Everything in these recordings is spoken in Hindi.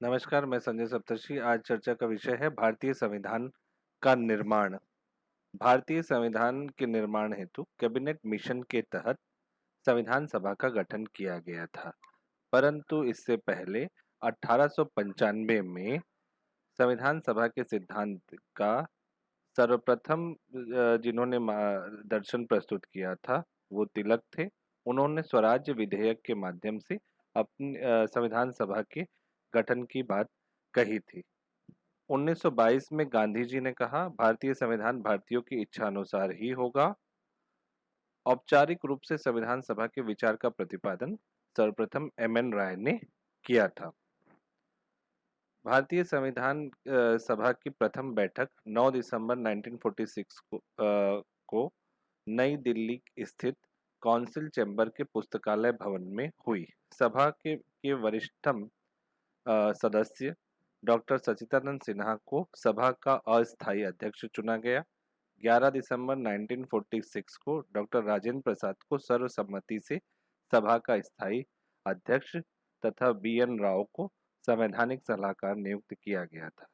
नमस्कार, मैं संजय सप्तर्षि। आज चर्चा का विषय है भारतीय संविधान का निर्माण। भारतीय संविधान के निर्माण हेतु कैबिनेट मिशन के तहत संविधान सभा का गठन किया गया था, परंतु इससे पहले 1895 में संविधान सभा के सिद्धांत का सर्वप्रथम जिन्होंने दर्शन प्रस्तुत किया था वो तिलक थे। उन्होंने स्वराज्य विधेयक के माध्यम से अपनी संविधान सभा के गठन की बात कही थी। 1922 में गांधी जी ने कहा, भारतीय संविधान भारतीयों की इच्छा अनुसार ही होगा। औपचारिक रूप से संविधान सभा के विचार का प्रतिपादन सर्वप्रथम एम.एन. राय ने किया था। भारतीय संविधान सभा की प्रथम बैठक 9 दिसंबर 1946 को नई दिल्ली स्थित काउंसिल चैम्बर के पुस्तकालय भवन में हुई। सभा के वरिष्ठतम सदस्य डॉक्टर सच्चिदानंद सिन्हा को सभा का अस्थायी अध्यक्ष चुना गया। 11 दिसंबर 1946 को डॉक्टर राजेंद्र प्रसाद को सर्वसम्मति से सभा का स्थायी अध्यक्ष तथा बी.एन. राव को संवैधानिक सलाहकार नियुक्त किया गया था।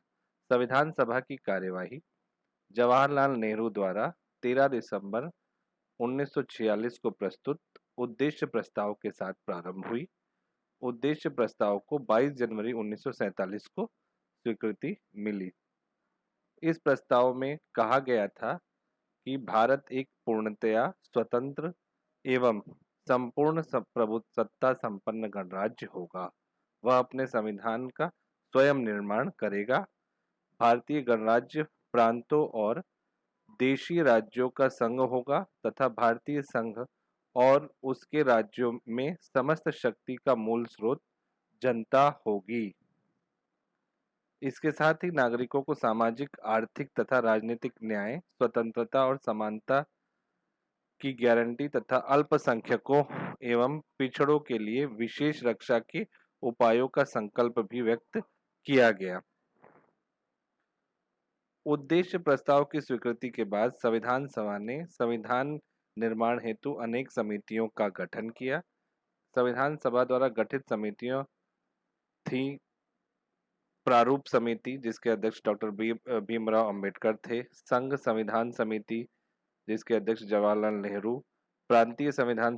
संविधान सभा की कार्यवाही जवाहरलाल नेहरू द्वारा 13 दिसंबर 1946 को प्रस्तुत उद्देश्य प्रस्ताव के साथ प्रारंभ हुई। उद्देश्य प्रस्ताव को 22 जनवरी 1947 को स्वीकृति मिली। इस प्रस्ताव में कहा गया था कि भारत एक पूर्णतया स्वतंत्र एवं संपूर्ण प्रभुसत्ता संपन्न गणराज्य होगा। वह अपने संविधान का स्वयं निर्माण करेगा। भारतीय गणराज्य प्रांतों और देशीय राज्यों का संघ होगा तथा भारतीय संघ और उसके राज्यों में समस्त शक्ति का मूल स्रोत जनता होगी। इसके साथ ही नागरिकों को सामाजिक, आर्थिक तथा राजनीतिक न्याय, स्वतंत्रता और समानता की गारंटी तथा अल्पसंख्यकों एवं पिछड़ों के लिए विशेष रक्षा के उपायों का संकल्प भी व्यक्त किया गया। उद्देश्य प्रस्ताव की स्वीकृति के बाद संविधान सभा ने संविधान निर्माण हेतु अनेक समितियों का गठन किया। संविधान सभा द्वारा गठित समितियों थी प्रारूप समिति, जिसके अध्यक्ष डॉक्टर भीमराव अंबेडकर थे। संघ संविधान समिति, जिसके अध्यक्ष जवाहरलाल नेहरू। प्रांतीय संविधान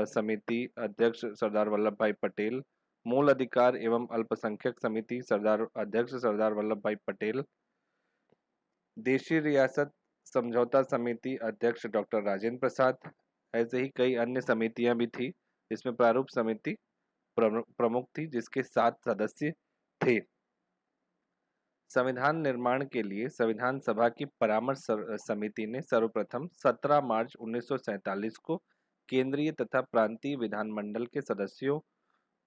समिति, अध्यक्ष सरदार वल्लभ भाई पटेल। मूल अधिकार एवं अल्पसंख्यक समिति, अध्यक्ष सरदार वल्लभ भाई पटेल। देशी रियासत समझौता समिति, अध्यक्ष डॉक्टर राजेंद्र प्रसाद। ऐसे ही कई अन्य समितियां भी थी, जिसमें प्रारूप समिति प्रमुख थी, जिसके 7 सदस्य थे। संविधान निर्माण के लिए संविधान सभा की परामर्श समिति ने सर्वप्रथम 17 मार्च 1947 को केंद्रीय तथा प्रांतीय विधानमंडल के सदस्यों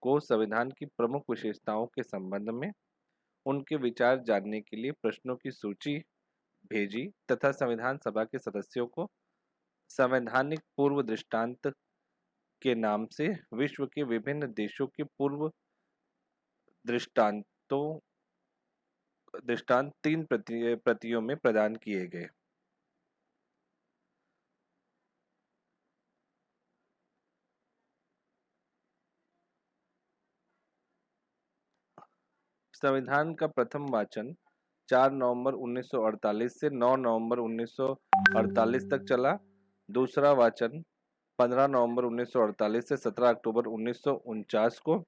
को संविधान की प्रमुख विशेषताओं के संबंध में उनके विचार जानने के लिए प्रश्नों की सूची भेजी तथा संविधान सभा के सदस्यों को संवैधानिक पूर्व दृष्टांत के नाम से विश्व के विभिन्न देशों के पूर्व दृष्टांत 3 प्रतियों में प्रदान किए गए। संविधान का प्रथम वाचन 4 नवंबर 1948 से 9 नवंबर 1948 तक चला। दूसरा वाचन 15 नवंबर 1948 से 17 अक्टूबर 1949 को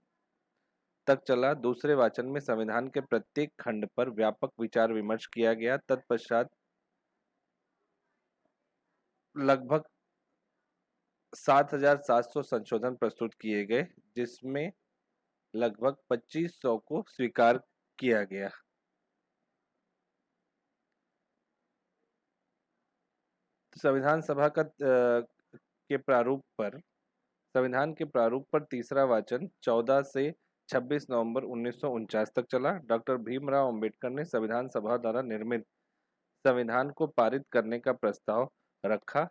तक चला। दूसरे वाचन में संविधान के प्रत्येक खंड पर व्यापक विचार विमर्श किया गया। तत्पश्चात लगभग 7,700 संशोधन प्रस्तुत किए गए, जिसमें लगभग 2500 को स्वीकार किया गया। संविधान सभा के प्रारूप पर संविधान के प्रारूप पर तीसरा वाचन 14 से 26 नवंबर 1949 तक चला। डॉक्टर भीमराव अंबेडकर ने संविधान सभा द्वारा निर्मित संविधान को पारित करने का प्रस्ताव रखा।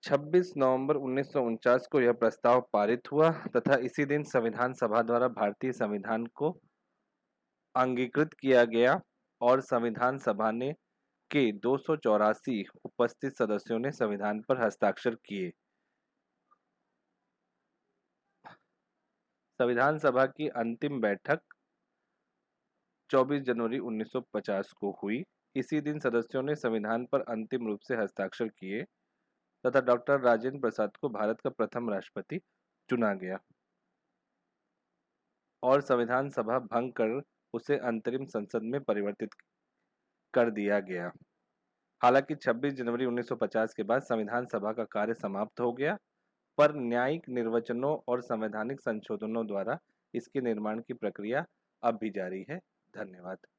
26 नवंबर 1949 को यह प्रस्ताव पारित हुआ तथा इसी दिन संविधान सभा द्वारा भारतीय संविधान को अंगीकृत किया गया और संविधान सभा ने के 284 उपस्थित सदस्यों ने संविधान पर हस्ताक्षर किए। संविधान सभा की अंतिम बैठक 24 जनवरी 1950 को हुई। इसी दिन सदस्यों ने संविधान पर अंतिम रूप से हस्ताक्षर किए तथा डॉक्टर राजेंद्र प्रसाद को भारत का प्रथम राष्ट्रपति चुना गया और संविधान सभा भंग कर उसे अंतरिम संसद में परिवर्तित कर दिया गया। हालांकि 26 जनवरी 1950 के बाद संविधान सभा का कार्य समाप्त हो गया, पर न्यायिक निर्वचनों और संवैधानिक संशोधनों द्वारा इसके निर्माण की प्रक्रिया अब भी जारी है। धन्यवाद।